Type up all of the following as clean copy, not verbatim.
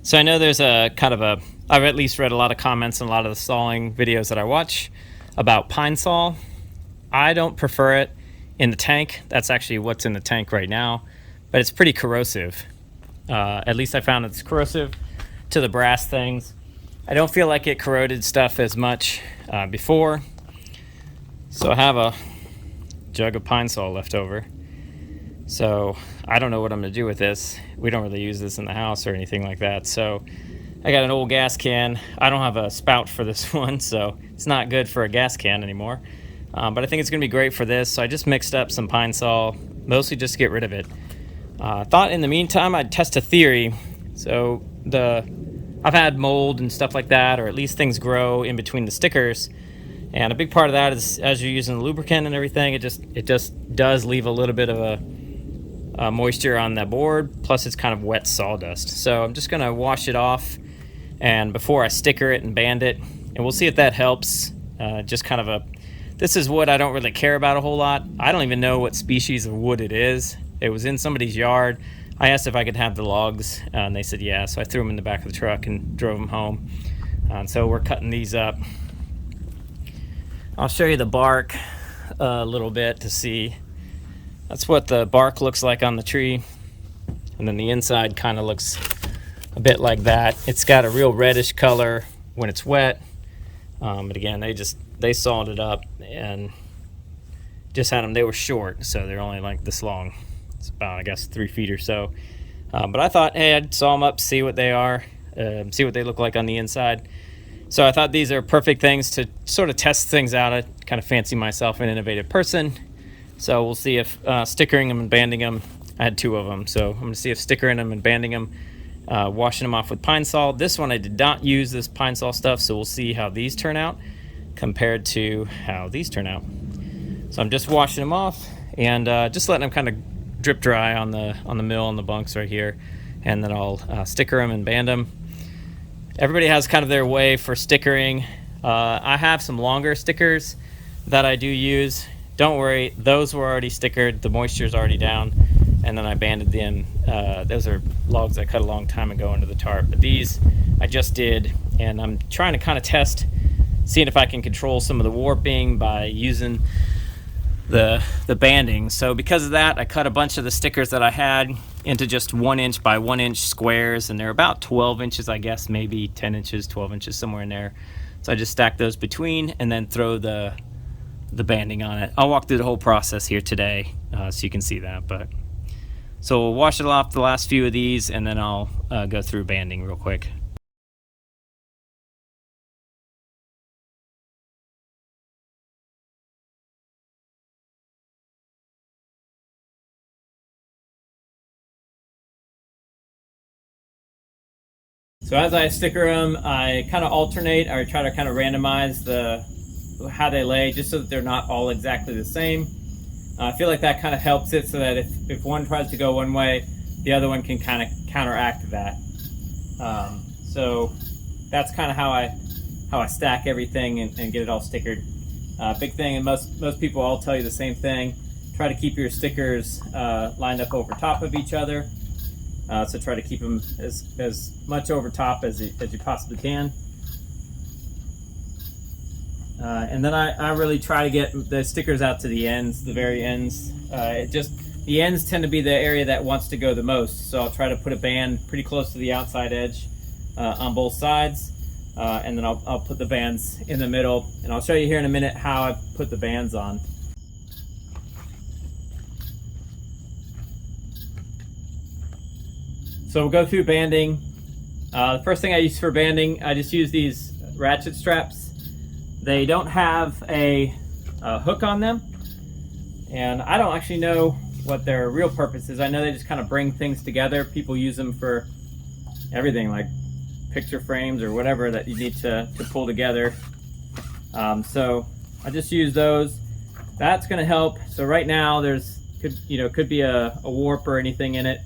So I know there's a kind of a, I've at least read a lot of comments on a lot of the sawing videos that I watch about pine saw. I don't prefer it in the tank. That's actually what's in the tank right now, but it's pretty corrosive. At least I found it's corrosive to the brass things. I don't feel like it corroded stuff as much before. So I have a jug of pine saw left over. So I don't know what I'm gonna do with this. We don't really use this in the house or anything like that. So I got an old gas can. I don't have a spout for this one, so it's not good for a gas can anymore. But I think it's gonna be great for this. So I just mixed up some pine saw, mostly just to get rid of it. Thought in the meantime I'd test a theory. So I've had mold and stuff like that, or at least things grow in between the stickers. And a big part of that is as you're using the lubricant and everything, it just does leave a little bit of a moisture on the board, plus it's kind of wet sawdust. So I'm just gonna wash it off and before I sticker it and band it, and we'll see if that helps. Just kind of this is wood I don't really care about a whole lot. I don't even know what species of wood it is. It was in somebody's yard. I asked if I could have the logs, and they said yeah, so I threw them in the back of the truck and drove them home. And so we're cutting these up. I'll show you the bark a little bit to see. That's what the bark looks like on the tree, and then the inside kind of looks a bit like that. It's got a real reddish color when it's wet, but again, they sawed it up and just had them. They were short, so they're only like this long. It's about, I guess, 3 feet or so. But I thought, hey, I'd saw them up, see what they are, see what they look like on the inside. So I thought these are perfect things to sort of test things out. I kind of fancy myself an innovative person. So we'll see if stickering them and banding them, I had 2 of them. So I'm gonna see if stickering them and banding them, washing them off with pine saw. This one I did not use this pine saw stuff, so we'll see how these turn out compared to how these turn out. So I'm just washing them off and just letting them kind of drip dry on the mill and the bunks right here. And then I'll sticker them and band them. Everybody has kind of their way for stickering. I have some longer stickers that I do use. Don't worry, those were already stickered. The moisture's already down, and then I banded them. Those are logs I cut a long time ago into the tarp, but these I just did, and I'm trying to kind of test, seeing if I can control some of the warping by using the banding. So because of that, I cut a bunch of the stickers that I had into just 1 inch by 1 inch squares, and they're about 12 inches, I guess, maybe 10 inches, 12 inches, somewhere in there. So I just stack those between and then throw the banding on it. I'll walk through the whole process here today so you can see that. But so we'll wash it off the last few of these, and then I'll go through banding real quick. So as I sticker them, I kind of alternate, or try to kind of randomize how they lay, just so that they're not all exactly the same. I feel like that kind of helps it, so that if one tries to go one way, the other one can kind of counteract that. So that's kind of how I stack everything and get it all stickered. Big thing, and most people all tell you the same thing. Try to keep your stickers lined up over top of each other. So try to keep them as much over top as you possibly can. And then I really try to get the stickers out to the ends, the very ends. The ends tend to be the area that wants to go the most. So I'll try to put a band pretty close to the outside edge on both sides. And then I'll put the bands in the middle. And I'll show you here in a minute how I put the bands on. So we'll go through banding. The first thing I use for banding, I just use these ratchet straps. They don't have a hook on them, and I don't actually know what their real purpose is. I know they just kind of bring things together. People use them for everything, like picture frames or whatever that you need to pull together. So I just use those. That's going to help. So right now could be a warp or anything in it,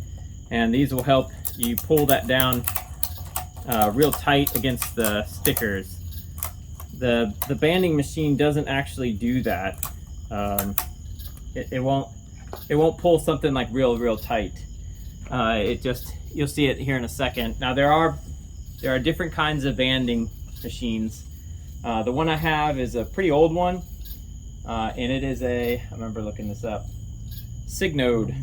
and these will help you pull that down real tight against the stickers. The banding machine doesn't actually do that. It won't pull something like real tight. You'll see it here in a second. Now there are there are different kinds of banding machines. The one I have is a pretty old one, and it is I remember looking this up, Signode,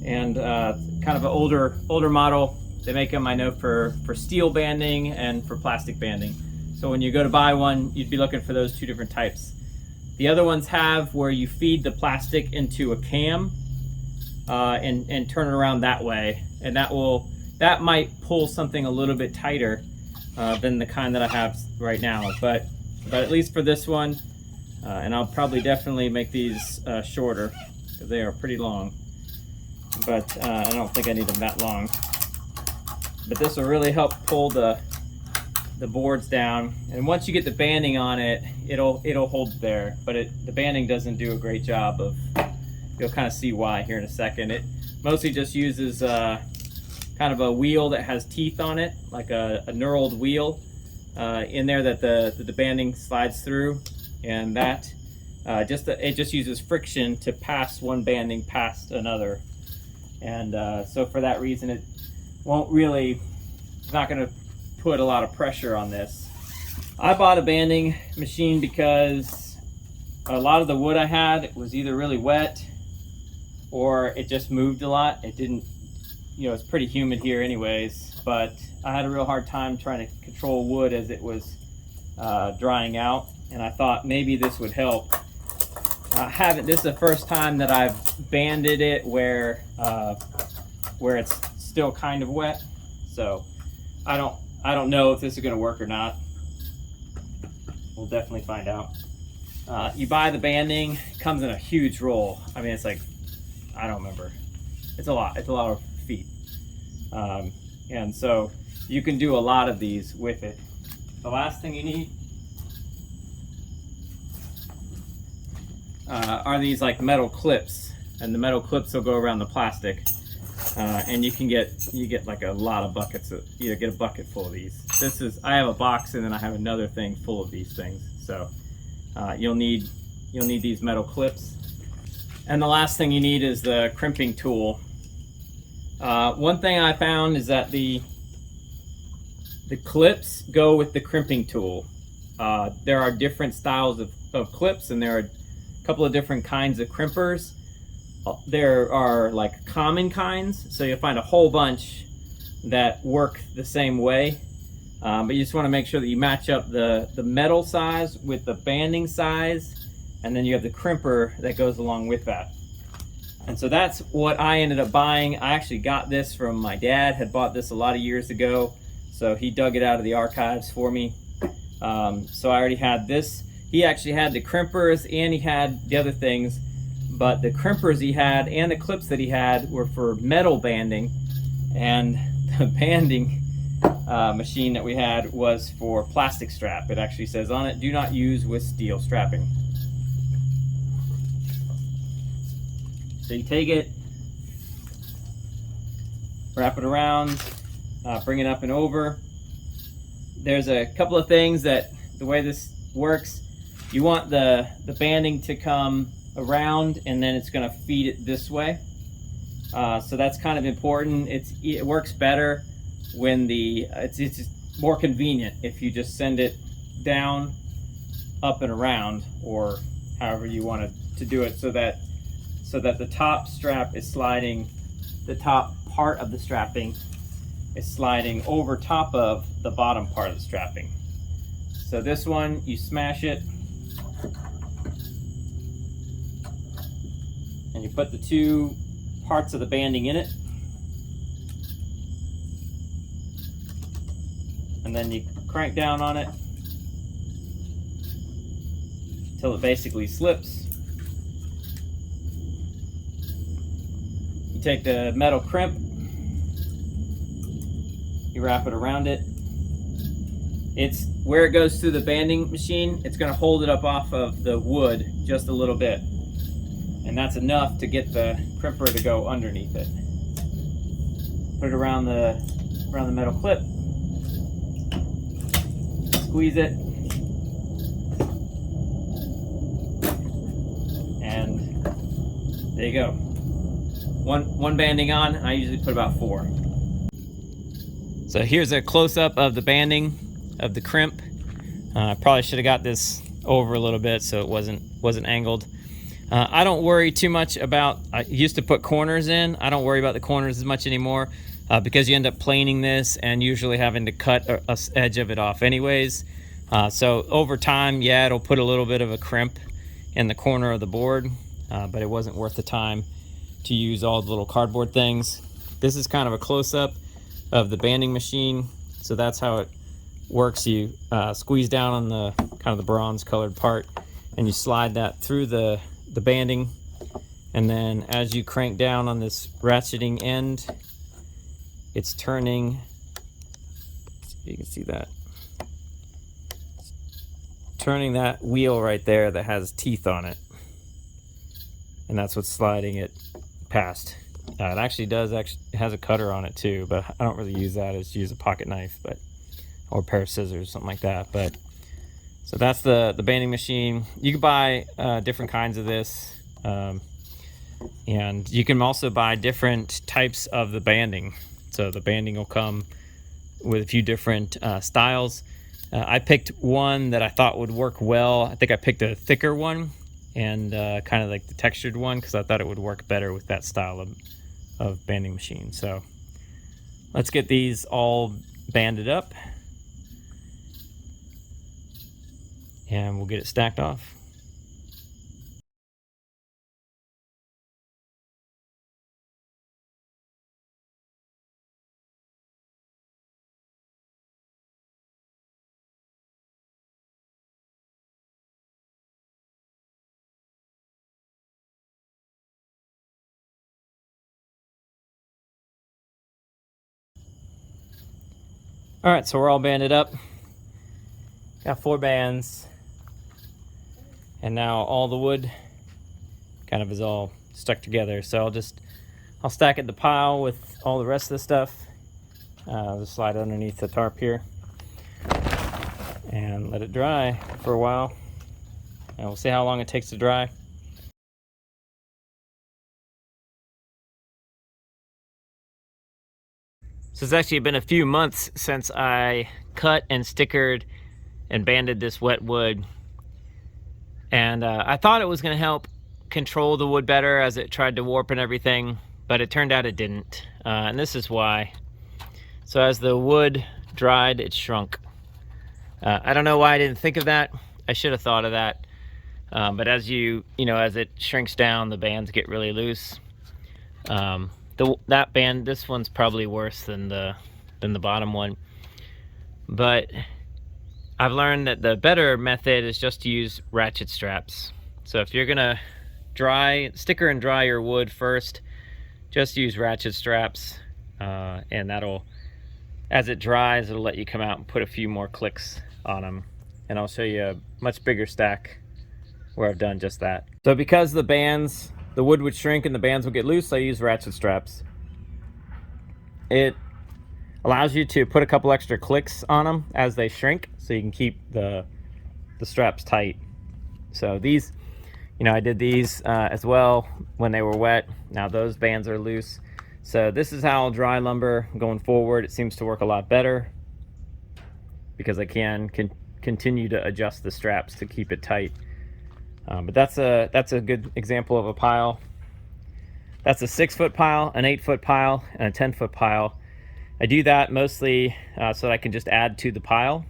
and kind of an older model. They make them, I know, for steel banding and for plastic banding. So when you go to buy one, you'd be looking for those two different types. The other ones have where you feed the plastic into a cam and turn it around that way, and that might pull something a little bit tighter than the kind that I have right now. But at least for this one, and I'll probably definitely make these shorter because they are pretty long. But I don't think I need them that long. But this will really help pull the boards down, and once you get the banding on it, it'll hold there. But the banding doesn't do a great job of. You'll kind of see why here in a second. It mostly just uses kind of a wheel that has teeth on it, like a knurled wheel in there that the banding slides through, and that it just uses friction to pass one banding past another. And so for that reason, it's not going to put a lot of pressure on this. I bought a banding machine because a lot of the wood I had was either really wet or it just moved a lot. It didn't, it's pretty humid here anyways, but I had a real hard time trying to control wood as it was drying out, and I thought maybe this would help. This is the first time that I've banded it where it's still kind of wet, so I don't know if this is going to work or not. We'll definitely find out. You buy the banding, it comes in a huge roll. I mean, it's like, I don't remember. It's a lot of feet. And so you can do a lot of these with it. The last thing you need are these like metal clips, and the metal clips will go around the plastic. And you get like a lot of buckets. You get a bucket full of these. I have a box, and then I have another thing full of these things. So you'll need these metal clips. And the last thing you need is the crimping tool. One thing I found is that the clips go with the crimping tool. There are different styles of clips, and there are a couple of different kinds of crimpers. There are like common kinds, so you'll find a whole bunch that work the same way, but you just want to make sure that you match up the metal size with the banding size, and then you have the crimper that goes along with that. And so that's what I ended up buying. I actually got this from my dad, had bought this a lot of years ago, so he dug it out of the archives for me. So I already had this. He actually had the crimpers and he had the other things, but the crimpers he had and the clips that he had were for metal banding, and the banding machine that we had was for plastic strap. It actually says on it, do not use with steel strapping. So you take it, wrap it around, bring it up and over. There's a couple of things that the way this works, you want the banding to come around, and then it's going to feed it this way. So that's kind of important. It works better when it's just more convenient if you just send it down, up and around, or however you want to do it, so that the top strap is sliding, the top part of the strapping is sliding over top of the bottom part of the strapping. So this one, you smash it, and you put the two parts of the banding in it, and then you crank down on it until it basically slips. You take the metal crimp, you wrap it around it. It's where it goes through the banding machine, it's going to hold it up off of the wood just a little bit, and that's enough to get the crimper to go underneath it. Put it around the metal clip, squeeze it, and there you go. One banding on. I usually put about 4. So here's a close-up of the banding of the crimp. I probably should have got this over a little bit so it wasn't angled. I don't worry too much about, I used to put corners in. I don't worry about the corners as much anymore because you end up planing this and usually having to cut a edge of it off anyways. So over time, yeah, it'll put a little bit of a crimp in the corner of the board, but it wasn't worth the time to use all the little cardboard things. This is kind of a close-up of the banding machine. So that's how it works. You squeeze down on the kind of the bronze colored part and you slide that through the banding, and then as you crank down on this ratcheting end, it's turning, you can see that, turning that wheel right there that has teeth on it, and that's what's sliding it past. It actually has a cutter on it too, but I don't really use that. I just use a pocket knife, but or a pair of scissors, something like that. But so that's the banding machine. You can buy different kinds of this, and you can also buy different types of the banding. So the banding will come with a few different styles. I picked one that I thought would work well. I think I picked a thicker one and kind of like the textured one because I thought it would work better with that style of banding machine. So let's get these all banded up and we'll get it stacked off. All right, so we're all banded up. Got 4 bands. And now all the wood kind of is all stuck together. So I'll stack it in the pile with all the rest of the stuff. I'll just slide it underneath the tarp here and let it dry for a while. And we'll see how long it takes to dry. So it's actually been a few months since I cut and stickered and banded this wet wood. And I thought it was going to help control the wood better as it tried to warp and everything, but it turned out it didn't. And this is why. So as the wood dried, it shrunk. I don't know why I didn't think of that. I should have thought of that. But as as it shrinks down, the bands get really loose. That band, this one's probably worse than the bottom one. But I've learned that the better method is just to use ratchet straps. So if you're gonna sticker and dry your wood first, just use ratchet straps, and that'll, as it dries, it'll let you come out and put a few more clicks on them. And I'll show you a much bigger stack where I've done just that. So because the wood would shrink and the bands would get loose, I use ratchet straps. It allows you to put a couple extra clicks on them as they shrink, so you can keep the straps tight. So these, I did these as well when they were wet. Now those bands are loose. So this is how I'll dry lumber going forward. It seems to work a lot better because I can continue to adjust the straps to keep it tight. But that's a good example of a pile. That's a 6-foot pile, an 8-foot pile, and a 10-foot pile. I do that mostly so that I can just add to the pile,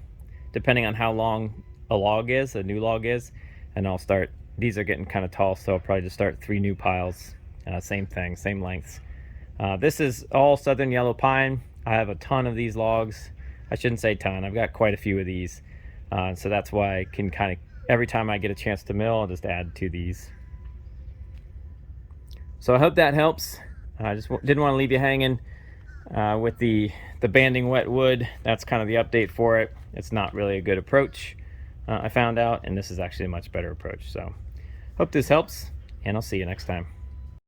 depending on how long a new log is. And these are getting kind of tall, so I'll probably just start 3 new piles. Same thing, same lengths. This is all southern yellow pine. I have a ton of these logs. I shouldn't say ton, I've got quite a few of these. So that's why I can kind of, every time I get a chance to mill, I'll just add to these. So I hope that helps. I just didn't want to leave you hanging with the banding wet wood. That's kind of the update for it. It's not really a good approach, I found out, and this is actually a much better approach. So hope this helps, and I'll see you next time.